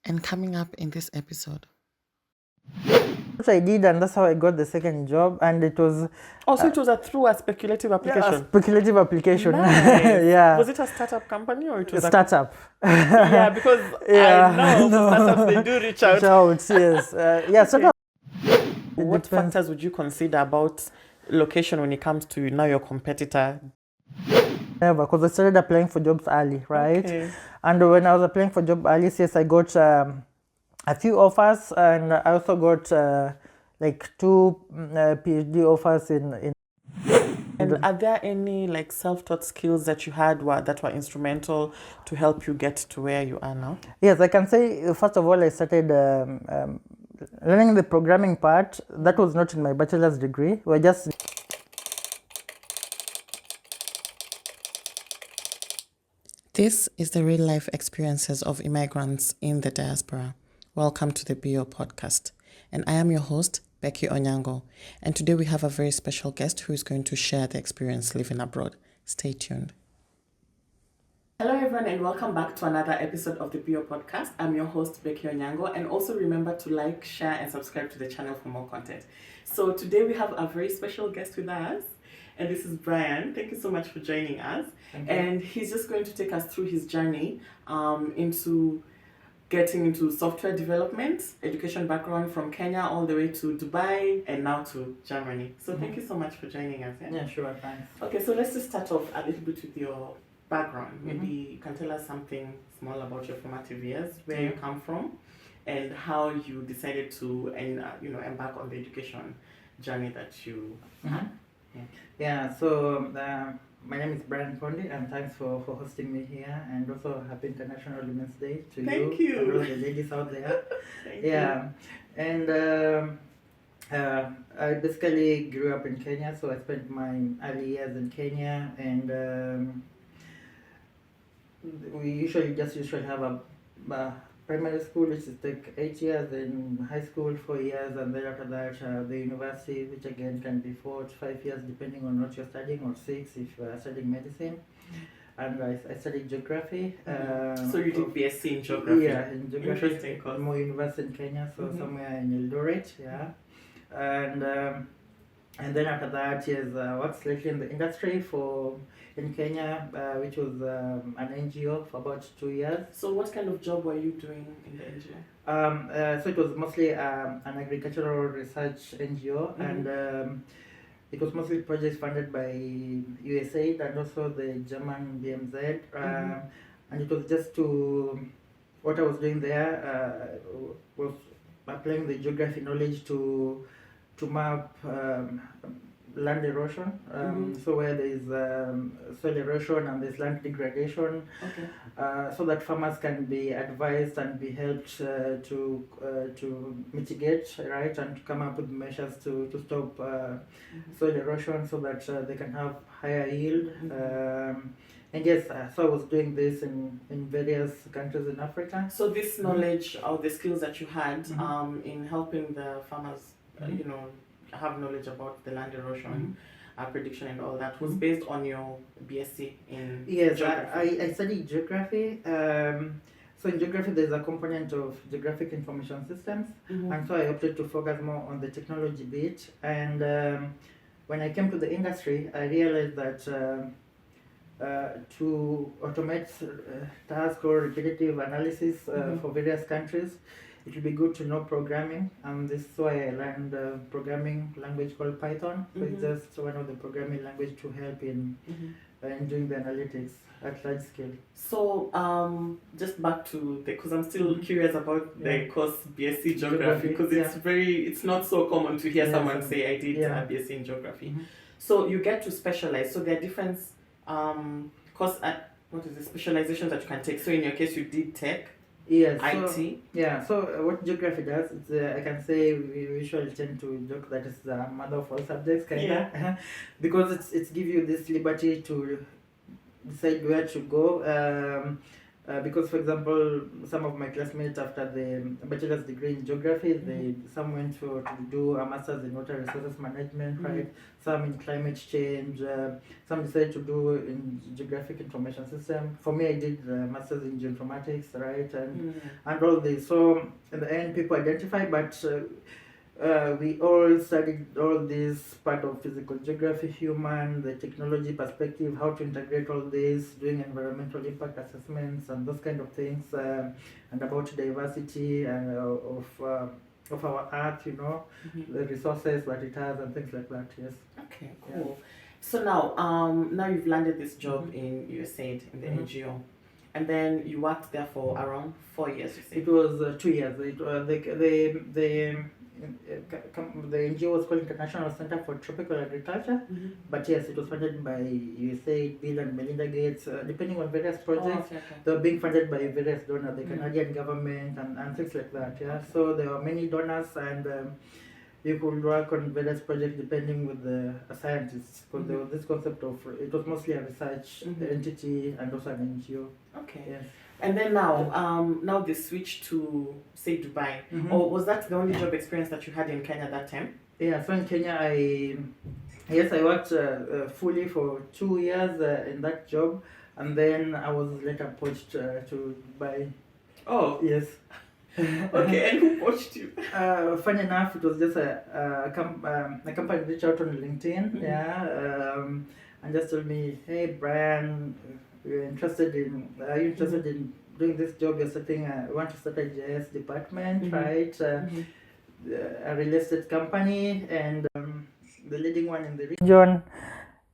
And coming up in this episode. What I did, and that's how I got the second job, and it was Also, it was through a speculative application. a speculative application. Nice. Yeah. Was it a startup company or it was a startup? Yeah, because I know for startups they do reach out. Yes. Yeah, startup. What factors would you consider about location when it comes to now your competitor? Never, because I started applying for jobs early, right? Okay. And when I was applying for job early, yes, I got a few offers, and I also got like 2 PhD offers in. And are there any like self-taught skills that you had that were instrumental to help you get to where you are now? Yes, I can say first of all I started learning the programming part. That was not in my bachelor's degree. We're just This is the real life experiences of immigrants in the diaspora. Welcome to the Bio podcast. And I am your host, Becky Onyango. And today we have a very special guest who is going to share the experience living abroad. Stay tuned. Hello everyone and welcome back to another episode of the Bio podcast. I'm your host, Becky Onyango. And also remember to like, share and subscribe to the channel for more content. So today we have a very special guest with us. And this is Brian. Thank you so much for joining us. And he's just going to take us through his journey into getting into software development, education background from Kenya all the way to Dubai and now to Germany. So thank you so much for joining us. Yeah, sure, thanks. Okay, so let's just start off a little bit with your background. Maybe you can tell us something small about your formative years, where you come from, and how you decided to embark on the education journey that you had. Yeah, so my name is Brian Pondi, and thanks for hosting me here, and also happy International Women's Day to Thank you you. and all the ladies out there. Thank Yeah, and I basically grew up in Kenya, so I spent my early years in Kenya, and we usually have a primary school, which is like 8 years, then high school 4 years, and then after that the university, which again can be 4 to 5 years depending on what you're studying, or 6 if you're studying medicine. And I studied geography. So you did BSc in geography? Yeah, in geography. Interesting course. More university in Kenya, so somewhere in Eldoret, yeah. And then after that, yes, worked slightly in the industry in Kenya, which was an NGO for about 2 years. So what kind of job were you doing in the NGO? So it was mostly an agricultural research NGO, and it was mostly projects funded by USAID and also the German BMZ. And it was just what I was doing there was applying the geography knowledge to map land erosion. So where there is soil erosion and there's land degradation, so that farmers can be advised and be helped to mitigate, right, and to come up with measures to stop soil erosion, so that they can have higher yield. And yes, so I was doing this in various countries in Africa. So this knowledge or the skills that you had in helping the farmers, have knowledge about the land erosion prediction and all that was based on your BSc in geography? I studied geography. So in geography there's a component of geographic information systems, and so I opted to focus more on the technology bit. And when I came to the industry, I realized that to automate task or repetitive analysis for various countries, it would be good to know programming, and this is why I learned a programming language called Python. So it's just one of the programming language to help in doing the analytics at large scale. So just back to because I'm still curious about the course BSc Geography, because it's not so common to hear someone say I did BSc in Geography. So you get to specialize. So there are different specializations that you can take. So in your case you did tech. Yes. IT. So what geography does, I can say we usually tend to joke that it's the mother of all subjects, kinda, because it's give you this liberty to decide where to go. Because, for example, some of my classmates after the bachelor's degree in geography, some went to do a master's in water resources management, right? Some in climate change, some decided to do in geographic information system. For me, I did master's in Geo-Informatics, right? And all this. So in the end, people identify, but we all studied all this part of physical geography, human, the technology perspective, how to integrate all this, doing environmental impact assessments and those kind of things, and about diversity of our earth, the resources that it has and things like that. Yes. Okay, cool. Yeah. So now you've landed this job in USAID in the NGO. And then you worked there for around 4 years, you said? It was 2 years. The NGO was called International Center for Tropical Agriculture, but yes, it was funded by USAID, Bill and Melinda Gates, depending on various projects. They were being funded by various donors, the Canadian government and things like that. Yeah, so there were many donors, and you could work on various projects depending with the scientists, because there was this concept of, it was mostly a research entity and also an NGO. Okay. Yes. And then now they switched to, say, Dubai. Or was that the only job experience that you had in Kenya that time? Yeah, so in Kenya, I worked fully for 2 years in that job, and then I was later poached to Dubai. Oh. Yes. Okay, and who poached you? Funny enough, it was just a company reached out on LinkedIn, and just told me, hey, Brian, are you interested in doing this job? You're starting, want to start a GIS department, right? A real estate company, and the leading one in the region.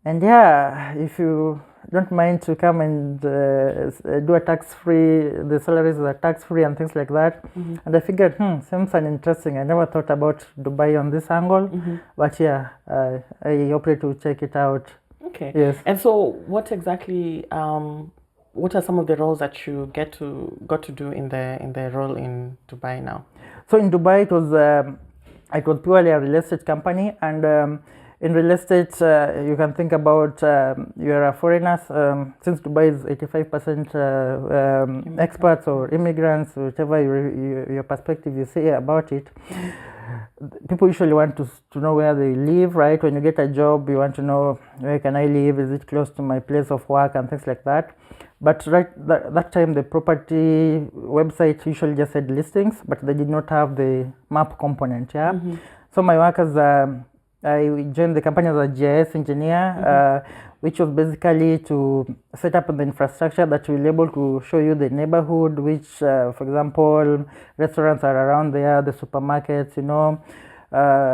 And yeah, if you don't mind to come and do a tax-free, the salaries are tax-free and things like that. And I figured, seems interesting. I never thought about Dubai on this angle, but yeah, I opted to check it out. Okay. Yes. And so, what exactly? What are some of the roles that you got to do in the role in Dubai now? So in Dubai, it was purely a real estate company, and in real estate, you can think about you're a foreigner. Since Dubai is 85% expats or immigrants, whichever your perspective you say about it. People usually want to know where they live, right? When you get a job, you want to know, where can I live? Is it close to my place of work and things like that? But that time, the property website usually just had listings, but they did not have the map component. Yeah. So my work as I joined the company as a GIS engineer, which was basically to set up the infrastructure that will be able to show you the neighborhood, which, for example, restaurants are around there, the supermarkets,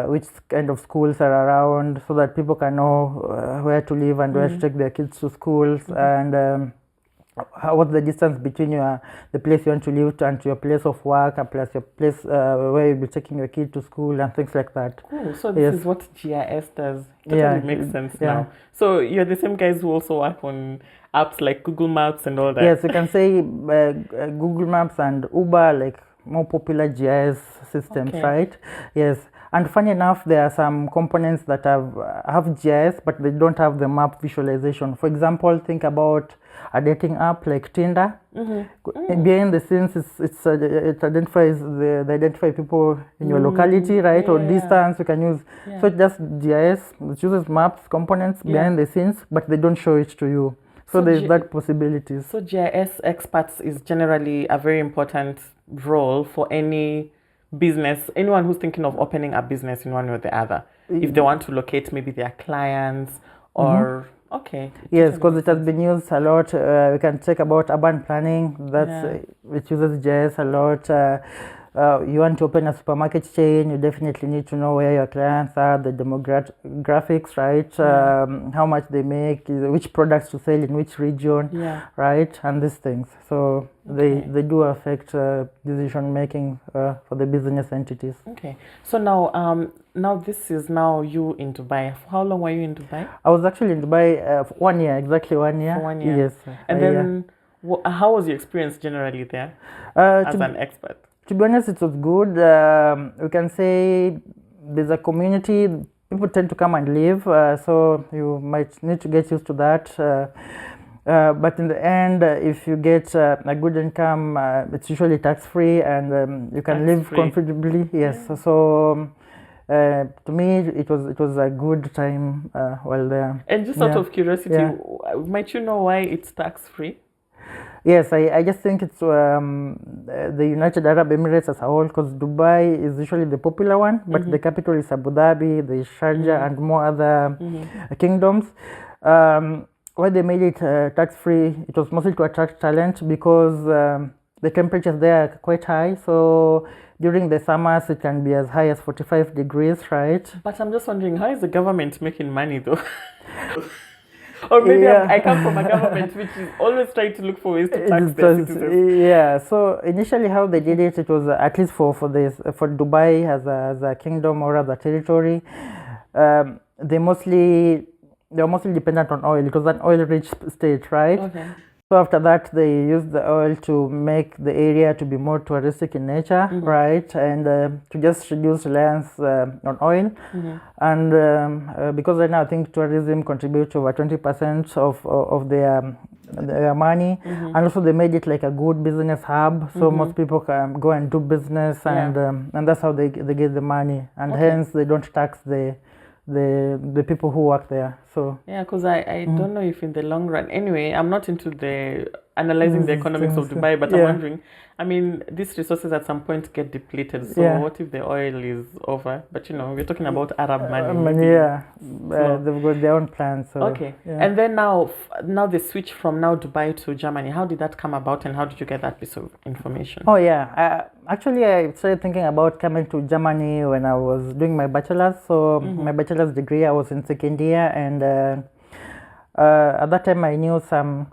which kind of schools are around, so that people can know where to live and where to take their kids to schools, and what's the distance between the place you want to live and to your place of work, and plus your place where you'll be taking your kid to school and things like that. Cool. So this is what GIS does. Totally makes sense now. So you're the same guys who also work on apps like Google Maps and all that? Yes, you can say Google Maps and Uber, like more popular GIS systems, right? Yes. And funny enough, there are some components that have GIS, but they don't have the map visualization. For example, think about a dating app like Tinder. Behind the scenes, it identifies they identify people in your locality, right? Or distance you can use. So it's just GIS. It uses maps components behind the scenes, but they don't show it to you. So there's that possibilities. So GIS experts is generally a very important role for any business, anyone who's thinking of opening a business in one way or the other, if they want to locate maybe their clients or yes, because it has been used a lot. We can talk about urban planning. It uses GIS a lot. You want to open a supermarket chain, you definitely need to know where your clients are, the demographics, right? How much they make, which products to sell in which region, right? And these things. So they do affect decision making for the business entities. Okay. So now this is now you in Dubai. How long were you in Dubai? I was actually in Dubai for 1 year, exactly 1 year. For 1 year. Yes. And then how was your experience generally there as an expert? To be honest, it was good. We can say there's a community. People tend to come and live, so you might need to get used to that. But in the end, if you get a good income, it's usually tax-free, and you can live comfortably. Yes. Yeah. So to me, it was a good time while there. And just out of curiosity, might you know why it's tax-free? Yes, I just think it's the United Arab Emirates as a whole, because Dubai is usually the popular one, but the capital is Abu Dhabi, the Sharjah, and more other kingdoms. Why they made it tax-free, it was mostly to attract talent, because the temperatures there are quite high. So during the summers, it can be as high as 45 degrees, right? But I'm just wondering, how is the government making money though? Or maybe I come from a government which is always trying to look for ways to tax their citizens. Yeah, so initially how they did it, it was at least for Dubai as a kingdom or as a territory, they were mostly dependent on oil. It was an oil-rich state, right? Okay. So after that, they used the oil to make the area to be more touristic in nature, right? And to just reduce reliance on oil. And because right now I think tourism contributes over 20% of their money. And also they made it like a good business hub. So most people can go and do business, and that's how they get the money. And hence they don't tax the people who work there. So yeah, because I don't know if in the long run, anyway, I'm not into the analyzing the economics of Dubai, but I'm wondering, I mean, these resources at some point get depleted. So what if the oil is over? But you know, we're talking about Arab money. They've got their own plans. So, okay. And then now the switch from now Dubai to Germany, how did that come about, and how did you get that piece of information? Oh yeah, actually I started thinking about coming to Germany when I was doing my bachelor's. So my bachelor's degree, I was in second year, and at that time I knew some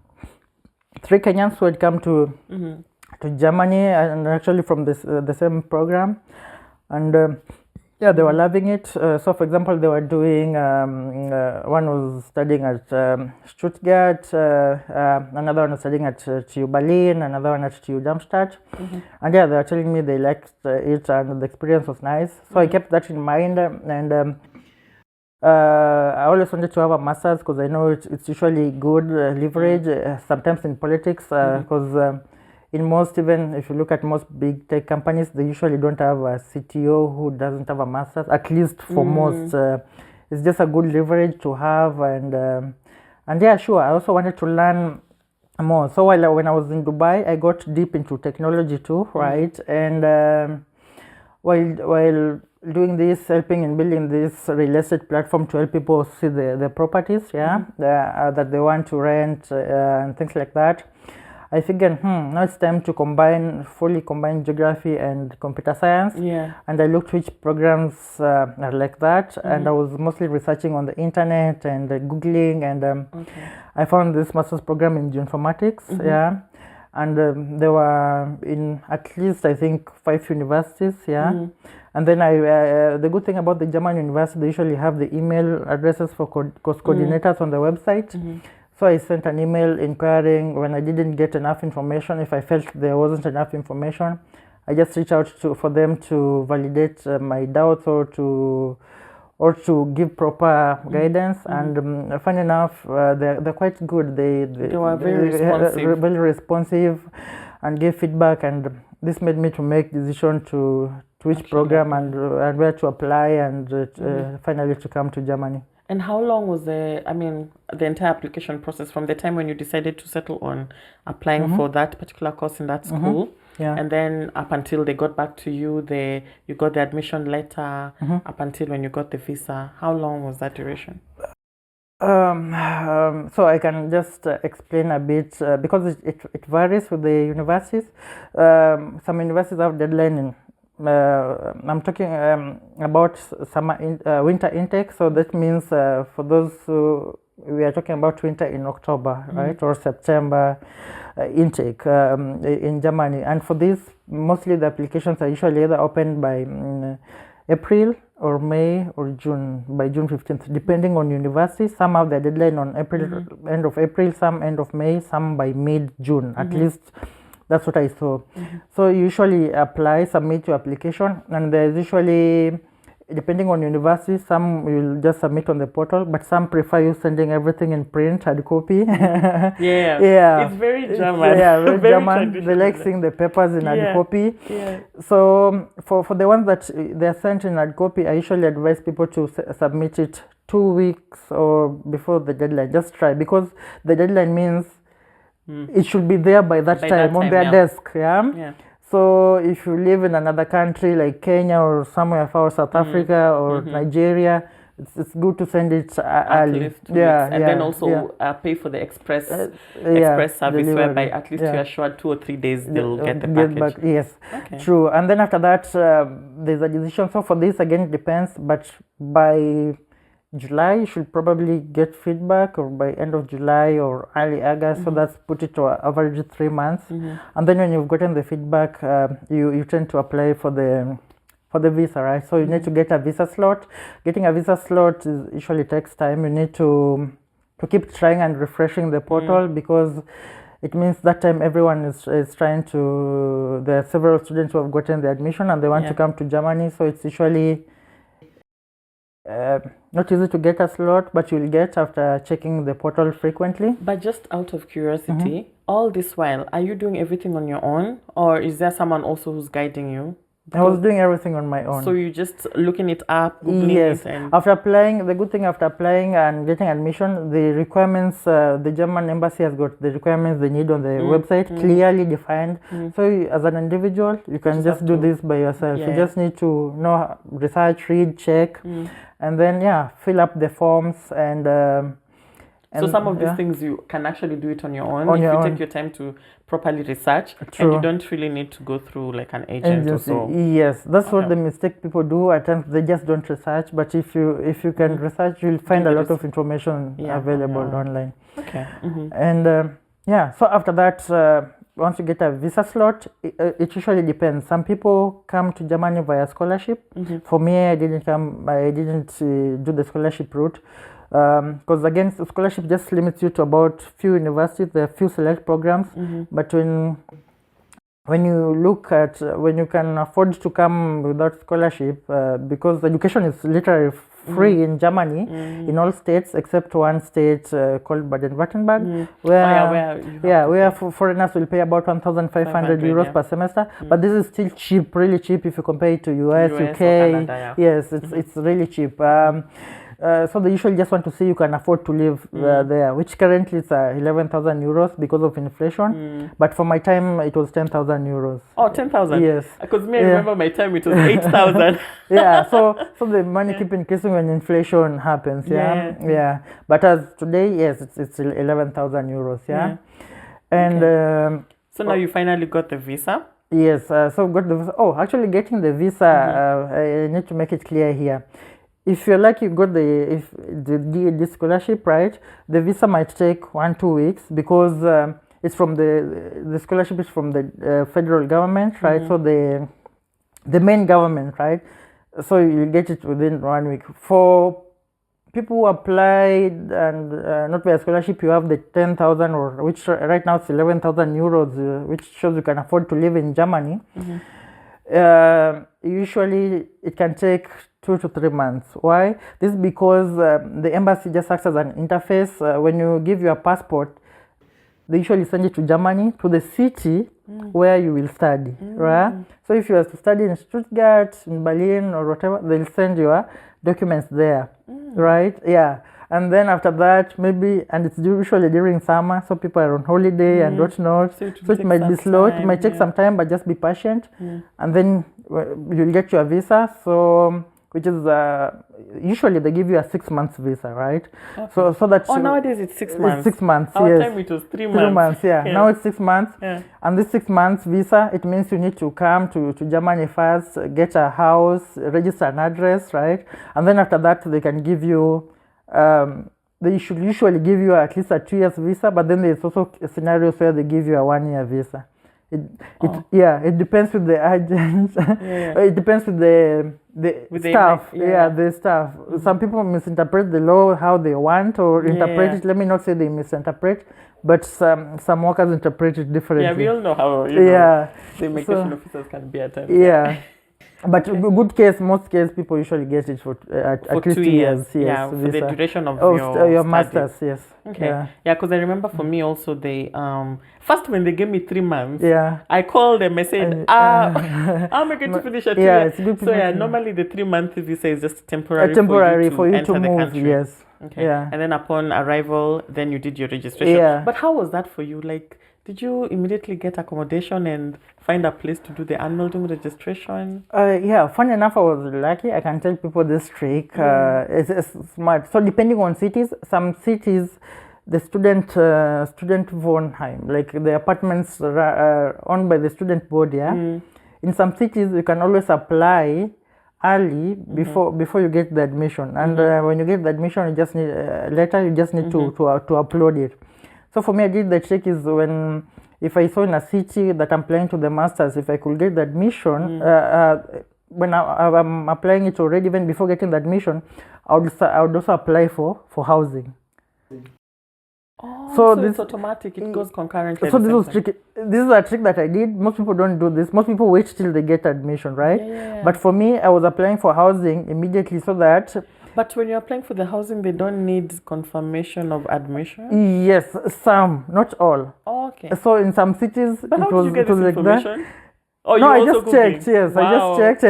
3 Kenyans who had come to Germany, and actually from the same program, and they were loving it. So for example, they were doing one was studying at Stuttgart, another one was studying at TU Berlin, another one at TU Darmstadt, and they were telling me they liked it and the experience was nice. So I kept that in mind, and I always wanted to have a master's, because I know it's usually good leverage sometimes in politics, because in most, even if you look at most big tech companies, they usually don't have a CTO who doesn't have a master's, at least for most. It's just a good leverage to have, and yeah, sure, I also wanted to learn more. So when I was in Dubai, I got deep into technology too, right? And while doing this, helping in building this real estate platform to help people see the properties, that they want to rent, and things like that, I figured, now it's time to fully combine geography and computer science. And I looked which programs are like that, and I was mostly researching on the internet and Googling, and I found this master's program in Geo-Informatics, and they were in at least I think 5 universities, and then the good thing about the German university, they usually have the email addresses for course coordinators on the website. So I sent an email inquiring when I didn't get enough information. If I felt there wasn't enough information, I just reached out for them to validate my doubts, or to give proper guidance. And funny enough, they're quite good. They were very responsive and gave feedback, and this made me to make decision to which program and where to apply, and finally to come to Germany. And how long was the entire application process, from the time when you decided to settle on applying for that particular course in that school, and then up until they got back to you, you got the admission letter, up until when you got the visa? How long was that duration? So I can just explain a bit, because it varies with the universities. Some universities have deadline in I'm talking about winter intake. So that means for those we are talking about winter in October, right, or September intake in Germany. And for this, mostly the applications are usually either opened by April or May or June, by June 15th, depending on university. Some have the deadline on April, end of April, some end of May, some by mid-June, at least. That's what I saw. So you usually submit your application, and there's usually depending on university, some will just submit on the portal, but some prefer you sending everything in print, hard copy. Yeah. It's very German. Yeah, very German. They traditional. like seeing the papers in hard Yeah. copy. Yeah. So for the ones that they're sent in hard copy, I usually advise people to submit it 2 weeks or before the deadline. Just try, because the deadline means it should be there by that time on their desk. Yeah. So if you live in another country like Kenya or somewhere far, South Africa or Nigeria, it's good to send it early. Least 2 weeks. And then also pay for the express service, delivery, whereby at least you are sure 2 or 3 days they'll get the package. Yes, true. And then after that, there's a decision. So for this, again, it depends, but by July you should probably get feedback, or by end of July or early August. So that's put it to average 3 months. And then when you've gotten the feedback, you tend to apply for the visa, right? So you need to get a visa slot. Getting a visa slot usually takes time. You need to keep trying and refreshing the portal, because it means that time everyone is trying to. There are several students who have gotten the admission and they want to come to Germany, so it's usually not easy to get a slot, but you'll get after checking the portal frequently. But just out of curiosity, all this while, are you doing everything on your own, or is there someone also who's guiding you? I was doing everything on my own. So you just looking it up, Googling yes. it, and after applying, the good thing after applying and getting admission, the requirements, the German embassy has got the requirements they need on the website clearly defined. So as an individual, you can just do this by yourself. You just need to know, research, read, check, and then fill up the forms and so some of these things you can actually do it on your own if you take your time to properly research. And you don't really need to go through like an agent or so. Yes, that's what the mistake people do at times. They just don't research, but if you can research, you'll find a lot of information available online. And so after that, once you get a visa slot, it usually depends. Some people come to Germany via scholarship. For me, I didn't do the scholarship route. Because again, scholarship just limits you to about few universities. There are few select programs, but when you look at when you can afford to come without scholarship, because education is literally free in Germany, in all states except one state called Baden-Württemberg, where foreigners will pay about 1,500 euros per semester. But this is still cheap, really cheap if you compare it to US, UK. Canada, yes, it's really cheap. So they usually just want to see you can afford to live there, which currently is 11,000 euros because of inflation. But for my time, it was 10,000 euros. Oh, 10,000? Yes. Because I remember my time, it was 8,000. So the money keep increasing when inflation happens. But as today, yes, it's 11,000 euros. And so now you finally got the visa? Yes. So got the visa. Oh, actually, getting the visa, I need to make it clear here. If you're lucky, you got the scholarship, right? The visa might take 1-2 weeks because it's from the scholarship is from the federal government, right? So the main government, right? So you get it within 1 week. For people who applied and not via scholarship, you have the 10,000, or which right now it's 11,000 euros, which shows you can afford to live in Germany. Usually it can take 2 to 3 months. Why? This is because the embassy just acts as an interface. When you give your passport, they usually send it to Germany, to the city where you will study, right? So if you are to study in Stuttgart, in Berlin, or whatever, they'll send your documents there, right? And then after that, maybe, and it's usually during summer, so people are on holiday and whatnot. So it might be slow, it might take some time, but just be patient. And then you'll get your visa. So, which is usually they give you a 6 months visa, right? So that nowadays it's 6 months. 6 months, Our time it was 3 months. 3 months, Now it's 6 months, and this 6 months visa, it means you need to come to Germany first, get a house, register an address, right? And then after that, they can give you. They should usually give you at least a 2 years visa, but then there's also scenarios where they give you a 1 year visa. It depends with the agent. It depends with the staff. The staff. Some people misinterpret the law how they want, or interpret it. Let me not say they misinterpret, but some workers interpret it differently. We all know how the immigration officers can be at times. But good case, most case people usually get it for at least 2 years. Yes, Yeah, for the duration of your studies. masters. Yes. Okay. Yeah, because I remember for me also they first when they gave me 3 months. Yeah. I called them. I said, how am I going to finish at 2 years? It's good. So yeah, normally the 3-month visa is just temporary, for you to enter move, the country. Yes. Okay. Yeah. And then upon arrival, then you did your registration. Yeah. But how was that for you? Like, did you immediately get accommodation and find a place to do the annual registration? Yeah, funny enough, I was lucky. I can tell people this trick. It's smart. So depending on cities, some cities, the student Wohnheim, like the apartments owned by the student board. Yeah. In some cities, you can always apply early before you get the admission, and when you get the admission, you just need later. You just need to upload it. So for me, I did the trick is if I saw in a city that I'm applying to the masters, if I could get the admission, when I'm applying it already, even before getting the admission, I would also apply for housing. Oh, so it's automatic. It goes concurrently. So this is a trick that I did. Most people don't do this. Most people wait till they get admission, right? Yeah. But for me, I was applying for housing immediately so that. But when you're applying for the housing, they don't need confirmation of admission? Yes, some, not all. Oh, okay. So in some cities, but how did you get this information? Like oh, no, I just checked. Yes, wow. I just checked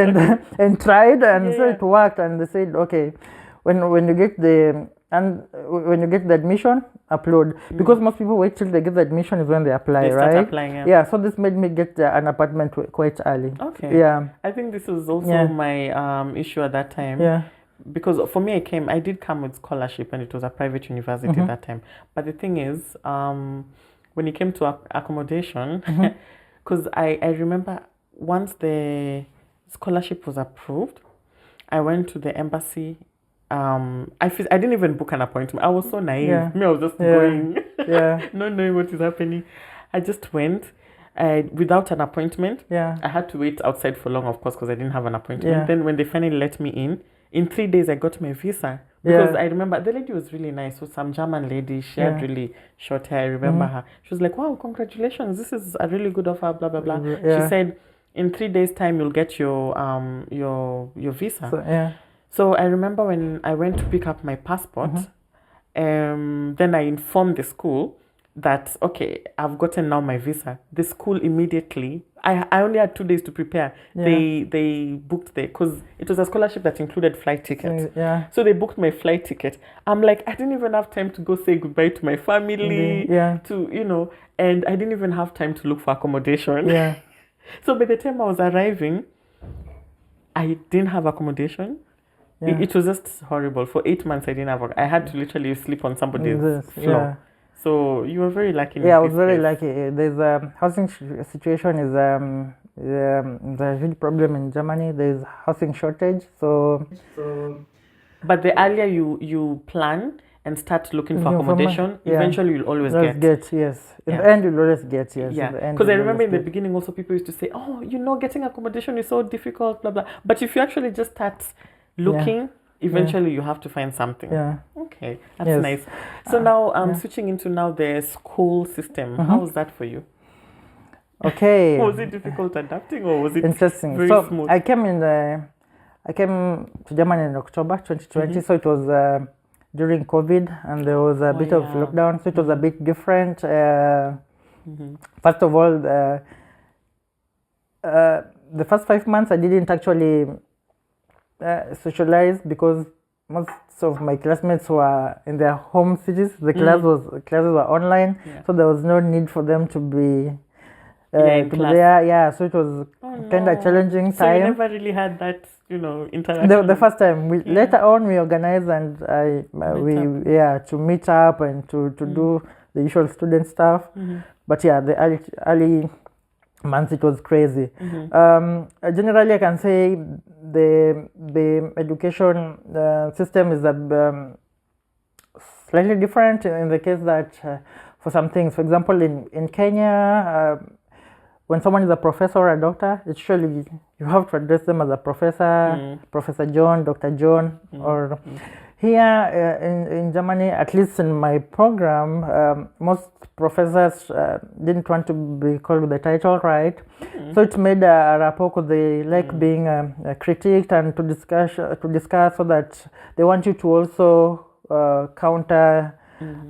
and tried, and so it worked. And they said, okay, when you get the admission, upload, because most people wait till they get the admission is when they apply, they start right? Applying, yeah. So this made me get an apartment quite early. Okay. Yeah. I think this was also my issue at that time. Yeah. Because for me, I did come with scholarship, and it was a private university at that time. But the thing is, when it came to accommodation, because I remember once the scholarship was approved, I went to the embassy. I didn't even book an appointment. I was so naive. Yeah. I was just going, not knowing what is happening. I just went without an appointment. Yeah. I had to wait outside for long, of course, because I didn't have an appointment. Yeah. Then when they finally let me in 3 days I got my visa. Because I remember the lady was really nice. So some German lady, she had really short hair. I remember her. She was like, "Wow, congratulations! This is a really good offer." Blah blah blah. Yeah. She said, "In 3 days' time, you'll get your visa." So, So I remember when I went to pick up my passport, then I informed the school that, okay, I've gotten now my visa. The school immediately, I only had 2 days to prepare. Yeah. They booked because it was a scholarship that included flight tickets. Yeah. So they booked my flight ticket. I'm like, I didn't even have time to go say goodbye to my family, and I didn't even have time to look for accommodation. Yeah. So by the time I was arriving, I didn't have accommodation. Yeah. It was just horrible. For 8 months, I didn't have. I had to literally sleep on somebody's floor. Yeah. So you were very lucky. Yeah, I was very lucky. There's a housing situation is a huge problem in Germany. There's housing shortage. So. But the earlier you plan and start looking for accommodation, eventually you'll always get. Yes. In the end, you'll always get. Yes. Yeah. Because I remember in the beginning also people used to say, "Oh, getting accommodation is so difficult, blah blah." But if you actually just start looking, eventually you have to find something. Yeah. Okay, that's nice. So now switching into the school system. How was that for you? Okay. Was it difficult adapting, or was it interesting? Very smooth? I came to Germany in October 2020. So it was during COVID, and there was a bit of lockdown. So it was a bit different. First of all, the first 5 months I didn't actually socialize because most of my classmates were in their home cities. The classes were online, so there was no need for them to be there. Yeah, so it was kind of challenging time. So you never really had that, interaction. The first time. Later on, we organized and to meet up and to do the usual student stuff. But the early months it was crazy. Generally, I can say the education system is slightly different in the case that for some things, for example, in Kenya, when someone is a professor or a doctor, it's usually you have to address them as a professor, Professor John, Dr. John, or Here in Germany, at least in my program, most professors didn't want to be called with the title, right? So it made a rapport because they like being critiqued and to discuss so that they want you to also counter,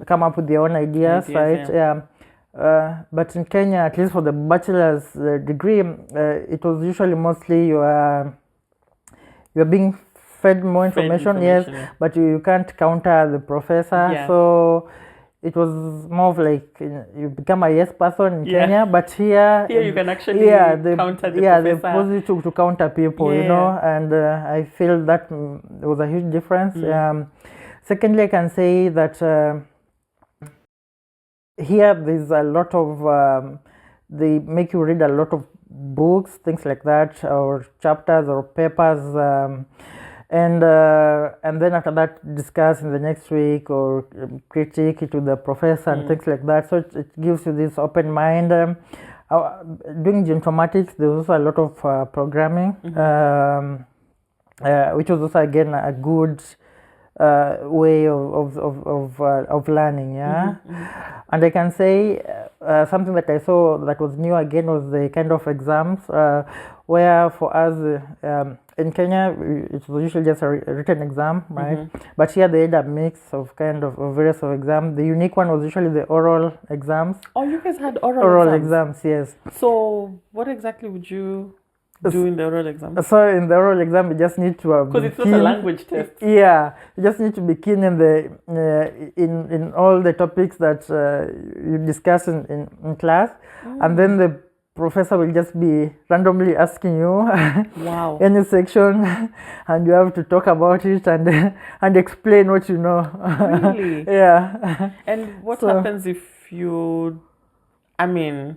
come up with their own ideas, right? Yeah. But in Kenya, at least for the bachelor's degree, it was usually mostly you're being fed more information, yes, but you can't counter the professor. So it was more of like you become a yes person in Kenya, but here you can actually counter the professor. They pose you to counter people, you know, and I feel that was a huge difference. Secondly, I can say that here there's a lot of they make you read a lot of books, things like that, or chapters or papers, and then after that discuss in the next week or critique it to the professor and things like that. So it gives you this open mind. Doing Geo-Informatics, there was also a lot of programming, which was also again a good way of learning, and I can say something that I saw that was new again was the kind of exams where for us in Kenya it was usually just a written exam, right? But here they had a mix of kind of various of exams. The unique one was usually the oral exams. Oh, you guys had oral exams, yes. So what exactly would you do in the oral exam? So in the oral exam, you just need to because it's not a language test. Yeah, you just need to be keen in the in all the topics that you discuss in class, and then the professor will just be randomly asking you any section, and you have to talk about it and explain what you know. Really? Yeah. And what happens if you? I mean,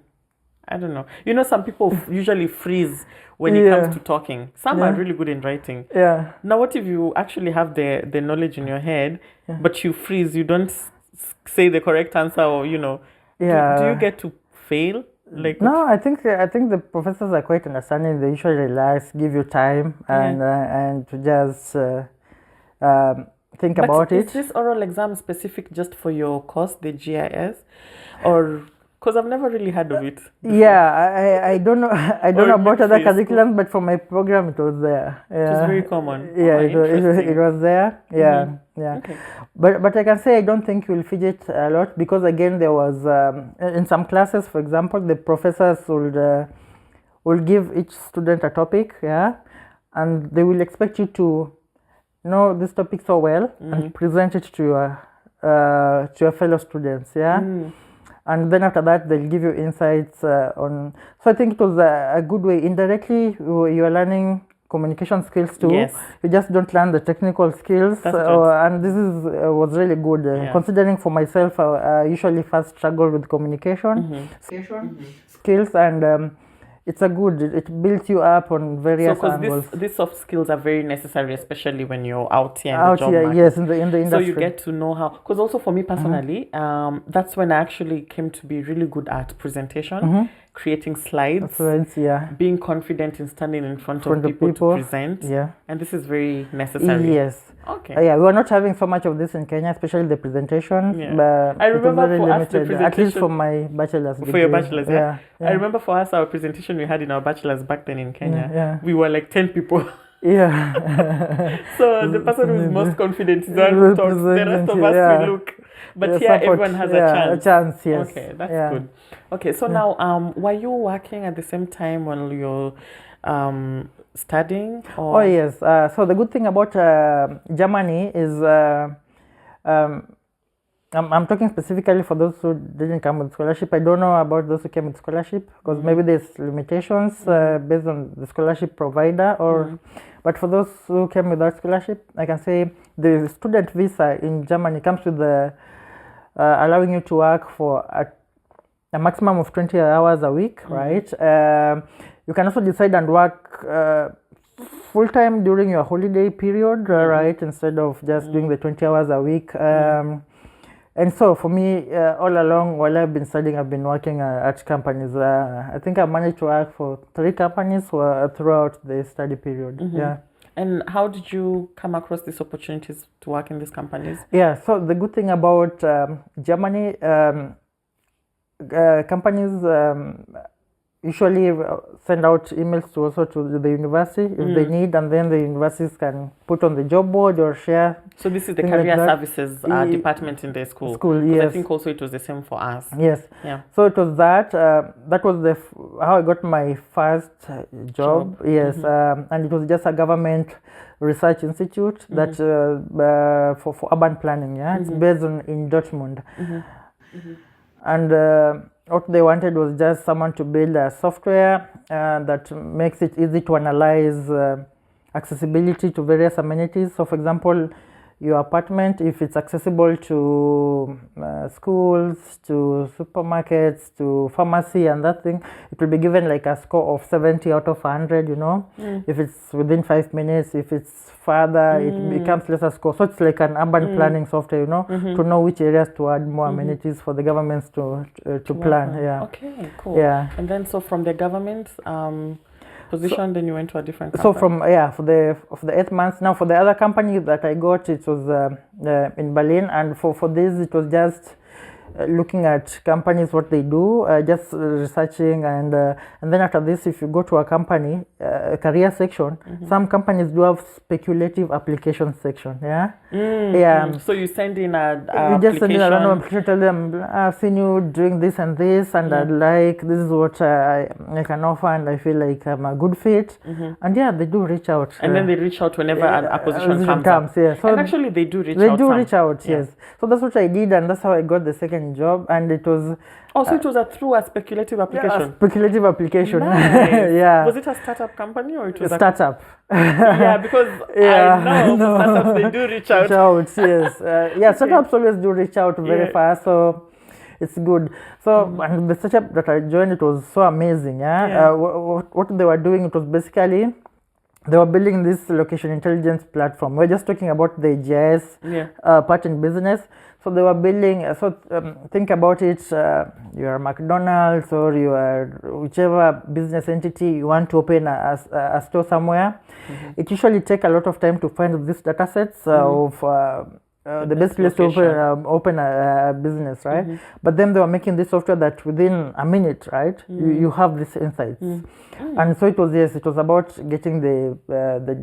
I don't know. You know, some people usually freeze when it comes to talking. Some are really good in writing. Yeah. Now, what if you actually have the knowledge in your head, but you freeze? You don't say the correct answer, or you know. Yeah. Do you get to fail? Like no, I think the professors are quite understanding. They usually relax, give you time, and to just think about it. Is this oral exam specific just for your course, the GIS, or because I've never really heard of it before. Yeah, I don't know. I don't know about other curriculums, but for my program, it was there. Yeah. It was very common. Yeah, it was there. Yeah, yeah. Okay. But I can say I don't think you'll fidget a lot because again there was in some classes, for example, the professors will give each student a topic, and they will expect you to know this topic so well and present it to your fellow students, and then after that they'll give you insights on. So I think it was a good way. Indirectly, you are learning communication skills too. Yes. You just don't learn the technical skills, and this was really good. Considering for myself, I usually first struggle with communication skills, and it's a good. It builds you up on various angles. So, these soft skills are very necessary, especially when you're out here in the job market. Yes, in the industry. So you get to know how. Because also for me personally, that's when I actually came to be really good at presentation, creating slides, being confident in standing in front of people to present. And this is very necessary. Yes. Okay. We were not having so much of this in Kenya, especially the presentation. But I remember for us the presentation, at least for my bachelor's degree. For your bachelor's, I remember for us our presentation we had in our bachelor's back then in Kenya. We were like 10 people. So the person who is most confident is the one who talks. The rest of us will look. But here everyone has a chance. A chance, yes. Okay, that's good. Okay, so now were you working at the same time while you're studying? Or? Oh yes. So the good thing about Germany is I'm talking specifically for those who didn't come with scholarship. I don't know about those who came with scholarship because maybe there's limitations based on the scholarship provider or but for those who came without scholarship, I can say the student visa in Germany comes with the allowing you to work for a maximum of 20 hours a week, right? You can also decide and work full-time during your holiday period, right? Instead of just doing the 20 hours a week. And so for me, all along while I've been studying, I've been working at companies. I think I managed to work for 3 companies throughout the study period. And how did you come across these opportunities to work in these companies? Yeah, so the good thing about Germany, companies usually send out emails to also to the university if they need, and then the universities can put on the job board or share. So this is the career services department in the school. Yes. I think also it was the same for us. Yes. Yeah. So it was that. That was how I got my first job. Yes. And it was just a government research institute that for urban planning. Yeah. It's based in Dortmund. And what they wanted was just someone to build a software that makes it easy to analyze accessibility to various amenities. So, for example, your apartment, if it's accessible to schools, to supermarkets, to pharmacy and that thing, it will be given like a score of 70 out of 100, you know. If it's within 5 minutes, if it's further, it becomes lesser score. So it's like an urban planning software, you know, to know which areas to add more amenities for the governments to plan. Yeah. Okay, cool. Yeah. And then so from the government position, then you went to a different company. So from for the 8 months. Now for the other company that I got, it was in Berlin, and for this it was just looking at companies, what they do, just researching, and then after this, if you go to a company career section, some companies do have speculative application section. Yeah. Yeah. So you send in a you just send in a random application, tell them I've seen you doing this and this, and I'd like, this is what I can offer, and I feel like I'm a good fit. And yeah, they do reach out. And then they reach out whenever a position comes up. Yeah. So and actually they do reach out. They do reach out, yes. So that's what I did, and that's how I got the second job, and it was so it was through a speculative application. A speculative application. Nice. Yeah. Was it a startup company or it was a startup? Yeah, because I know startups they do reach out. Yes. Startups always do reach out very fast, so it's good. So and the startup that I joined, it was so amazing. What they were doing, it was basically they were building this location intelligence platform. We're just talking about the GIS part in business. So they were building, think about it, you are McDonald's or you are whichever business entity you want to open a store somewhere. It usually takes a lot of time to find these data sets of the best place to open a business, right? But then they were making this software that within a minute, right, you have these insights. And so it was about getting the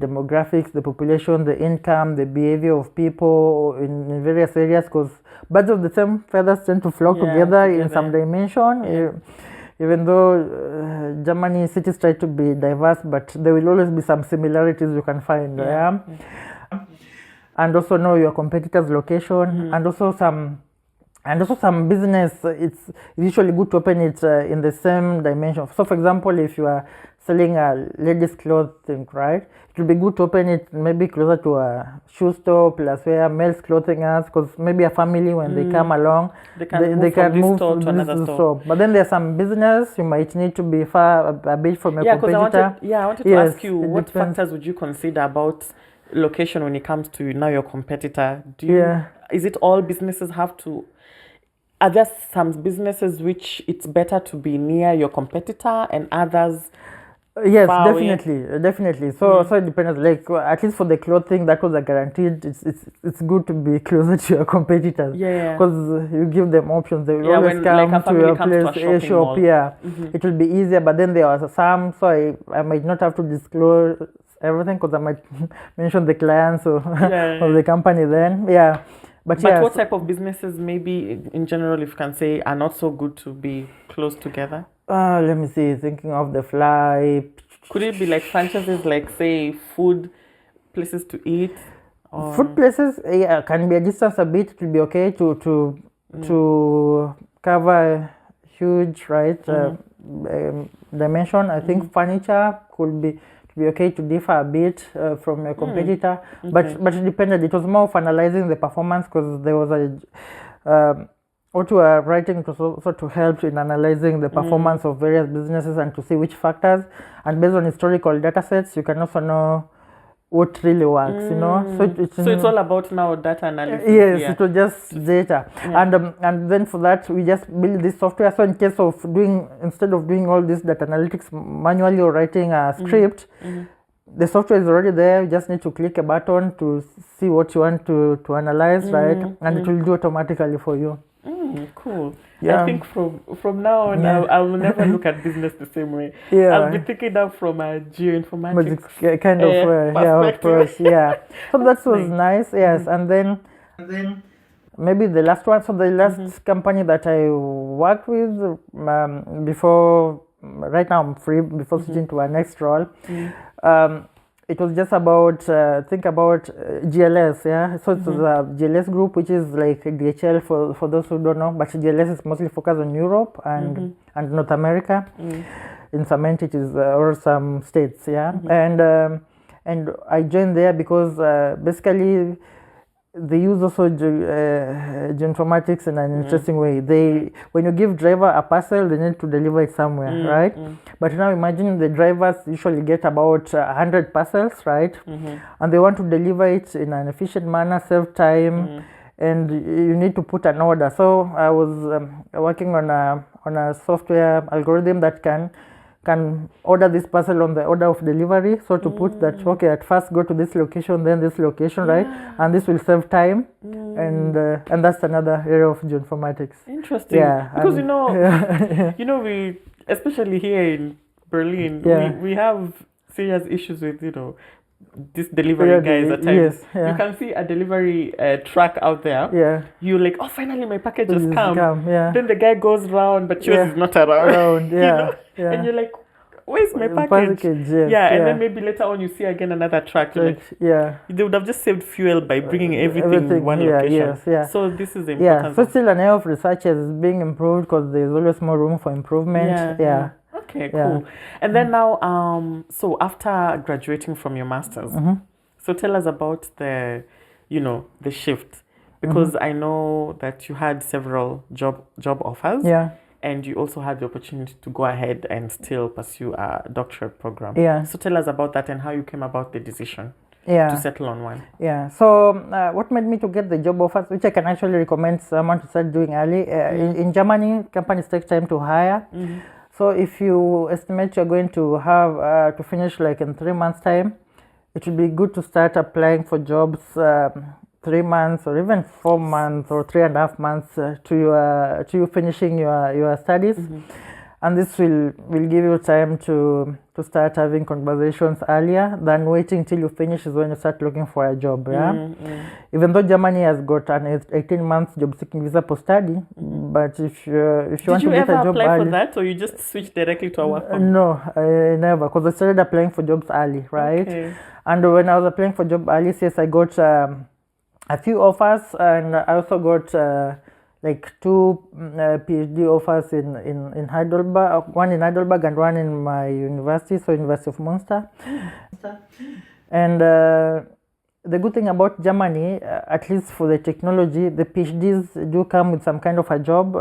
demographics, the population, the income, the behavior of people in various areas, because birds of the same feathers tend to flock together in some dimension. Even though Germany cities try to be diverse, but there will always be some similarities you can find. And also know your competitors' location, and also some business. It's usually good to open it in the same dimension. So, for example, if you are selling a ladies' clothing, right, it will be good to open it maybe closer to a shoe store plus where men's clothing is, because maybe a family when they come along, they can move to another store. But then there's some business you might need to be far a bit from your competitor. I wanted to ask you, what factors would you consider about location when it comes to now your competitor? Is it all businesses have to? Are there some businesses which it's better to be near your competitor and others? Yes, definitely. So it depends. Like at least for the clothing, that was a guaranteed. It's good to be closer to your competitors. Because you give them options. They will always come to your place, a shop. It will be easier. But then there are some, so I might not have to disclose everything because I might mention the clients of the company then. But what type of businesses, maybe in general, if you can say, are not so good to be close together? Let me see, thinking of the fly. Could it be like franchises, like say food places to eat? Or? Food places, can be a distance a bit. It will be okay to cover huge dimension. I think furniture could be okay to differ a bit from your competitor, but it depended. It was more of analyzing the performance, because there was what we are writing was also to help in analyzing the performance of various businesses and to see which factors, and based on historical data sets you can also know what really works, you know. So it's all about now data analysis. Yes, it was just data, and then for that we just build this software. So in case of instead of doing all this data analytics manually or writing a script, the software is already there. You just need to click a button to see what you want to analyze, right? And it will do automatically for you. Cool. Yeah. I think from now on, I will never look at business the same way. Yeah. I'll be thinking that from a Geo-Informatics kind of approach. Yeah. So that was nice. Yes. And then maybe the last one. So the last company that I worked with before, right now I'm free, before switching to our next role. It was just about think about GLS, yeah. So it's a GLS group, which is like DHL for those who don't know, but GLS is mostly focused on Europe and North America, in some entities or some states, yeah. And I joined there because basically they use also Geo-Informatics in an interesting way. When you give driver a parcel, they need to deliver it somewhere, right? But now imagine the drivers usually get about 100 parcels, right? And they want to deliver it in an efficient manner, save time, and you need to put an order. So I was working on a software algorithm that can order this parcel on the order of delivery. So to put that, okay, at first go to this location, then this location, right? And this will save time, and that's another area of Geo-Informatics. Interesting. Yeah, because we, especially here in Berlin, we have serious issues with this delivery guys at times. You can see a delivery truck out there. Yeah. You're like, oh, finally my package has come. Then the guy goes round, but yours is not around. And you're like, where's my package? And then maybe later on you see again another truck. Like, they would have just saved fuel by bringing everything in one location. So this is important. So still an area of research is being improved because there's always more room for improvement. Okay, cool. And then now, so after graduating from your master's, so tell us about the shift, because I know that you had several job offers. And you also had the opportunity to go ahead and still pursue a doctoral program. So tell us about that and how you came about the decision to settle on one. So what made me to get the job offers, which I can actually recommend someone to start doing early. In Germany, companies take time to hire. So if you estimate you're going to have to finish like in 3 months' time, it would be good to start applying for jobs 3 months or even 4 months or 3.5 months to you finishing your studies. And this will give you time to start having conversations earlier than waiting till you finish is when you start looking for a job. Even though Germany has got an 18 months job seeking visa post study, but if you want to get a job early. Did you ever apply for that, or you just switched directly to a work permit? No, I never, because I started applying for jobs early, right? And when I was applying for job early, yes, I got a few offers, and I also got like 2 PhD offers in Heidelberg, one in Heidelberg and one in my university, so University of Münster. And the good thing about Germany, at least for the technology, the PhDs do come with some kind of a job.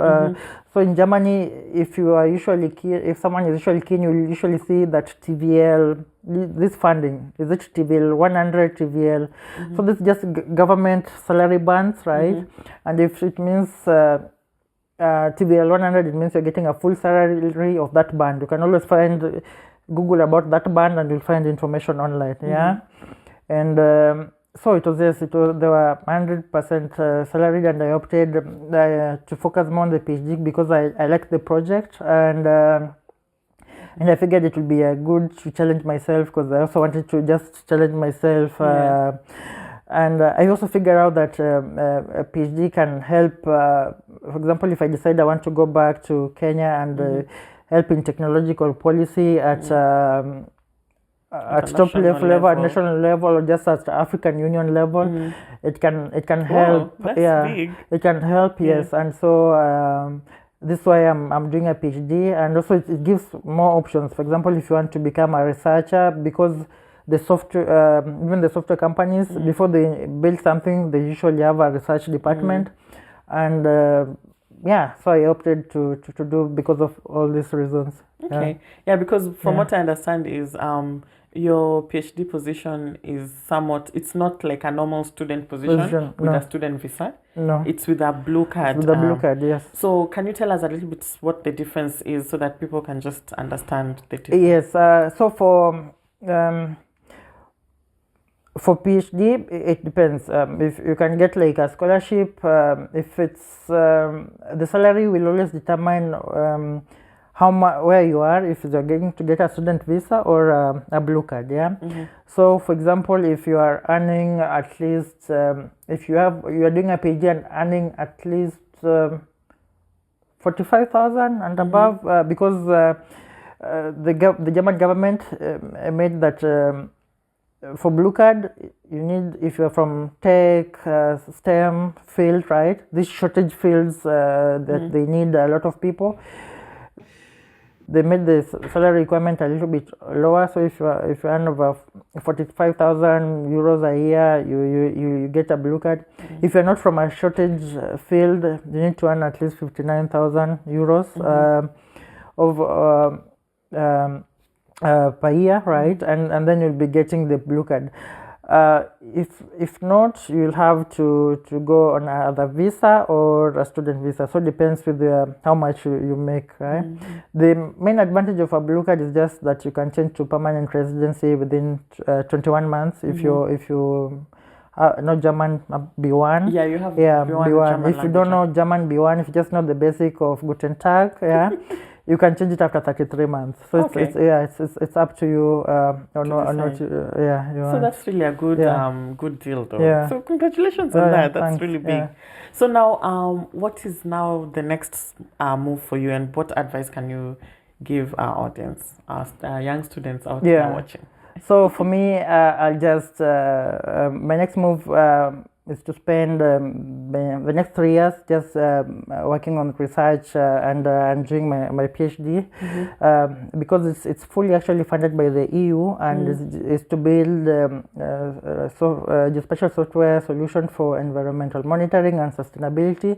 So in Germany, if you are usually keen, if someone is usually keen, you will usually see that TVL, this funding, is it TVL 100, TVL? So this is just government salary bands, right? And if it means TVL 100, it means you're getting a full salary of that band. You can always Google about that band and you'll find information online, And so it was they were 100% salaried, and I opted to focus more on the PhD because I liked the project, and I figured it would be good to challenge myself, because I also wanted to just challenge myself. And I also figured out that a PhD can help. For example, if I decide I want to go back to Kenya and help in technological policy at top level, at national level, or just at African Union level, it can help. That's big. It can help. Yes, and so this is why I'm doing a PhD, and also it gives more options. For example, if you want to become a researcher, because the software, even the software companies, before they build something, they usually have a research department, and so I opted to do because of all these reasons. Okay. Because from what I understand is your PhD position is somewhat, it's not like a normal student position with a student visa. No. It's with a blue card. With a blue card, yes. So can you tell us a little bit what the difference is so that people can just understand the difference? Yes. So for For PhD, it depends. If you can get like a scholarship, if it's the salary will always determine where you are, if you're going to get a student visa or a blue card. Yeah. So, for example, if you are earning at least, if you are doing a PhD and earning at least 45,000 and above, because the German government made that. For blue card, you need, if you're from tech, STEM field, right? These shortage fields that they need a lot of people. They made the salary requirement a little bit lower. So if you earn over 45,000 euros a year, you get a blue card. If you're not from a shortage field, you need to earn at least 59,000 euros per year, right? And then you'll be getting the blue card. If not, you'll have to go on either visa or a student visa. So it depends with how much you make, right? The main advantage of a blue card is just that you can change to permanent residency within 21 months if you know German B1. Yeah, you have B1. If you don't know German B1, if you just know the basic of Guten Tag, yeah. You can change it after 33 months. So it's up to you or not. So that's really a good good deal, though. Yeah. So congratulations on that. That's thanks. really big. So now, what is now the next move for you, and what advice can you give our audience, our young students out there watching? So for me, I'll just my next move is to spend the next 3 years just working on research and doing my PhD because it's fully actually funded by the EU and is to build the special software solution for environmental monitoring and sustainability.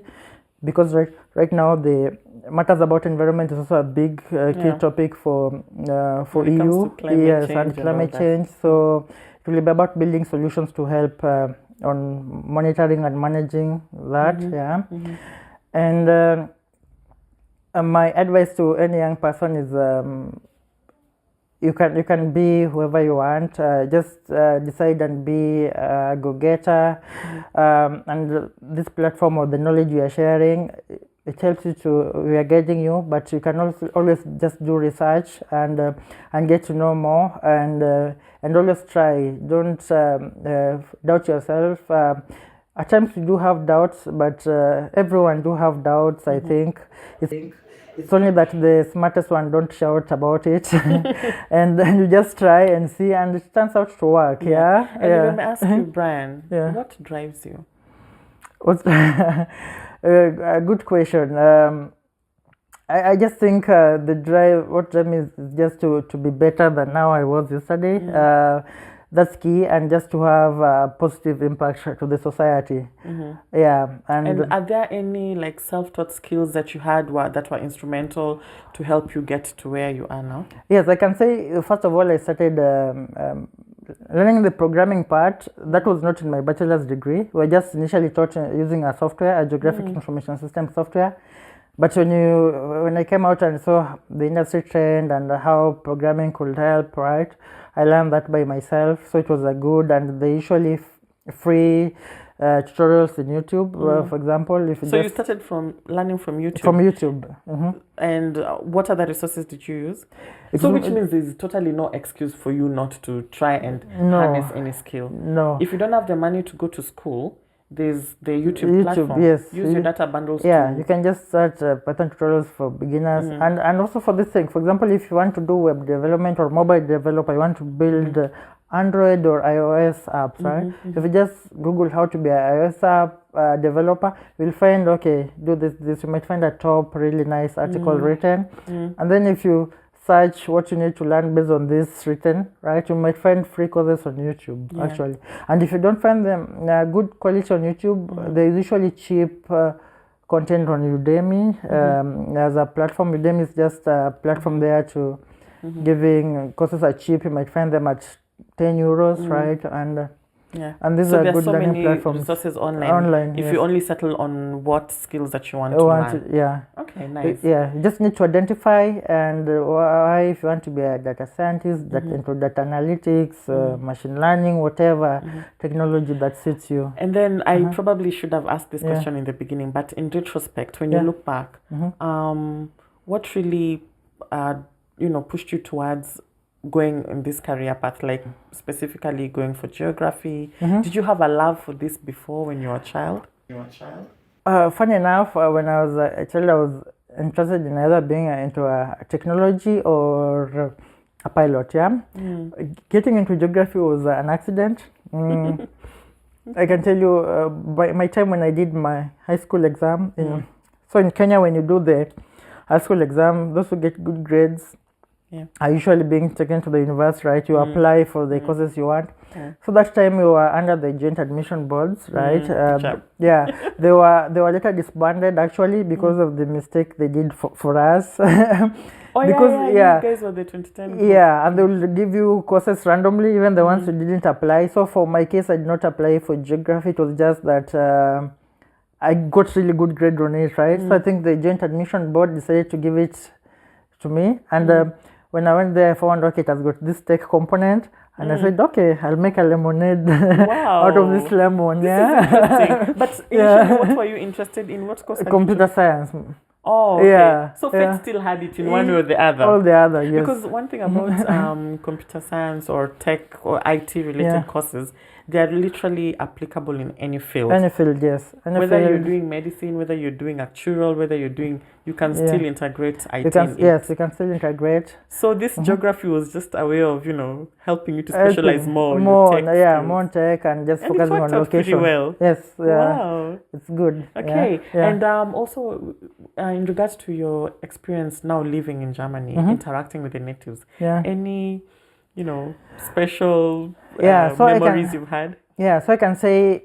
Because right now the matters about environment is also a big key topic for EU, and climate change. So it will be about building solutions to help on monitoring and managing that. And my advice to any young person is you can be whoever you want. Just decide and be a go-getter. And this platform or the knowledge you are sharing, it helps you we are guiding you, but you can also always just do research and get to know more and always try. Don't doubt yourself. At times you do have doubts, but everyone do have doubts. I think it's only that the smartest one don't shout about it, and then you just try and see, and it turns out to work. And let me ask you, Brian, what drives you? What's a good question. I just think what drives me is just to be better than how I was yesterday. That's key, and just to have a positive impact to the society. And are there any like self-taught skills that you had that were instrumental to help you get to where you are now? Yes, I can say first of all I started learning the programming part. That was not in my bachelor's degree. We were just initially taught using a software, a geographic information system software. But when I came out and saw the industry trend and how programming could help, right, I learned that by myself. So it was a good, and they usually free tutorials in YouTube, for example. You started from learning from YouTube? From YouTube. And what other resources did you use? Which means there's totally no excuse for you not to try and harness any skill. No. If you don't have the money to go to school, there's the YouTube platform. Yes. Use your data bundles. You can just start Python tutorials for beginners and also for this thing. For example, if you want to do web development or mobile developer, you want to build Android or iOS apps, right? If you just Google how to be an iOS app developer, you'll find, okay, do this. You might find a top really nice article written. And then if you search what you need to learn based on this written, right, you might find free courses on YouTube actually. And if you don't find them good quality on YouTube, there is usually cheap content on Udemy as a platform. Udemy is just a platform there to giving courses are cheap. You might find them at 10 euros, right? And Yeah. And these so are there's good so learning many platforms. resources online. Online, if yes. you only settle on what skills that you want to learn. Yeah. Okay, nice. Yeah, you just need to identify and why, if you want to be a data scientist, into data analytics, machine learning, whatever technology that suits you. And then I probably should have asked this question in the beginning, but in retrospect, when you look back, what really, pushed you towards going in this career path, like specifically going for geography? Did you have a love for this before when you were a child? Funny enough, when I was a child, I was interested in either being into a technology or a pilot. Yeah, getting into geography was an accident. I can tell you, by my time when I did my high school exam, so in Kenya, when you do the high school exam, those who get good grades are usually being taken to the university, right? You apply for the courses you want. So that time we were under the joint admission boards, right? Yeah, they were later disbanded actually because of the mistake they did for us. Because you guys were the 2010 group. Yeah, and they will give you courses randomly, even the ones who didn't apply. So for my case, I did not apply for geography. It was just that I got really good grade on it, right? So I think the joint admission board decided to give it to me, and when I went there, I found it has got this tech component, and I said, okay, I'll make a lemonade out of this lemon. This is interesting. But initially, what were you interested in? What course? Computer science. Oh, okay. Yeah. So Fate still had it in one way or the other. All the other, yes. Because one thing about computer science or tech or IT related courses, they are literally applicable in any field. Any field, yes. Whether you're doing medicine, whether you're doing actuarial, whether you're doing, you can still integrate IT. Yes, you can still integrate. So this geography was just a way of, helping you to specialize more on tech and just and focusing on location. Pretty well. Yes, wow, it's good. Okay, yeah. And also in regards to your experience now living in Germany, interacting with the natives, any special memories you've had? Yeah, so I can say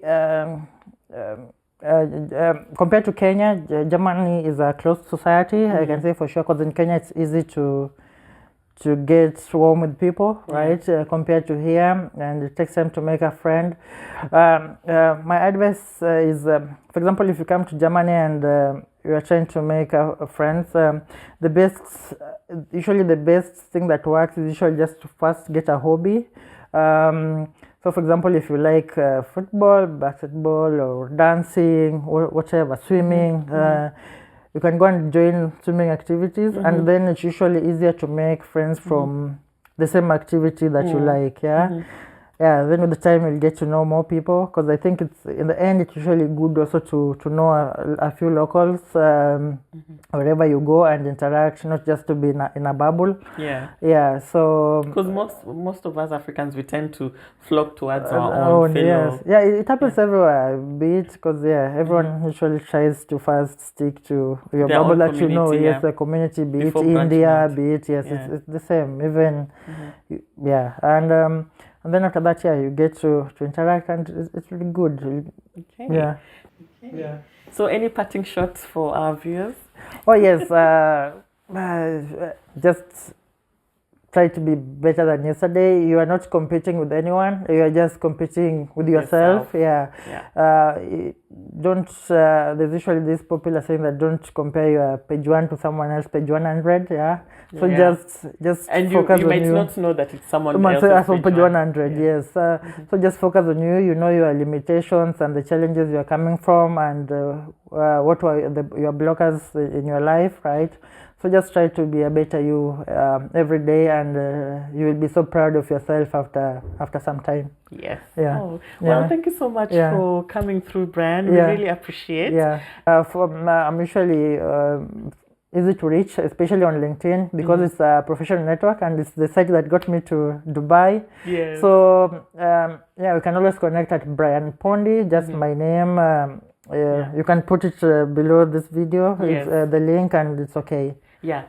compared to Kenya, Germany is a closed society. I can say for sure, because in Kenya it's easy to get warm with people, right? Compared to here, and it takes time to make a friend. My advice is, for example, if you come to Germany and you are trying to make friends, usually the best thing that works is usually just to first get a hobby. So for example, if you like football, basketball, or dancing, or whatever, swimming, you can go and join swimming activities, and then it's usually easier to make friends from the same activity that you like. Then with the time you'll get to know more people, because I think it's in the end it's usually good also to know a few locals wherever you go and interact, not just to be in a bubble. So because most of us Africans, we tend to flock towards our own fellow. It happens everywhere, be it because everyone usually tries to first stick to your their bubble that you know. the community, be before it India, out. be it it's the same, even and then after that, you get to interact, and it's really good. Okay. So any parting shots for our viewers? Oh yes, just try to be better than yesterday. You are not competing with anyone. You are just competing with yourself. Don't. There's usually this popular saying that don't compare your page 1 to someone else page 100. So just and focus you on might you. not know that it's someone else's page 100. Yes. So just focus on you. You know your limitations and the challenges you are coming from, and what were your blockers in your life, right? So just try to be a better you every day, and you will be so proud of yourself after some time. Yes. Well, thank you so much for coming through, Brian. We really appreciate. I'm usually easy to reach, especially on LinkedIn, because it's a professional network, and it's the site that got me to Dubai. Yes. So we can always connect at Brian Pondi, just my name. You can put it below this video, the link, and it's okay.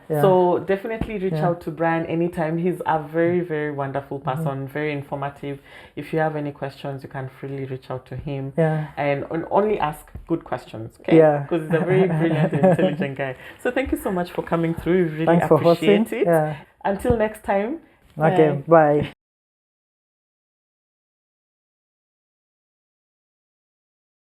So definitely reach out to Brian anytime. He's a very, very wonderful person, very informative. If you have any questions, you can freely reach out to him. And only ask good questions, okay? Because he's a very brilliant and intelligent guy. So thank you so much for coming through. We really appreciate it. Until next time. Okay, bye.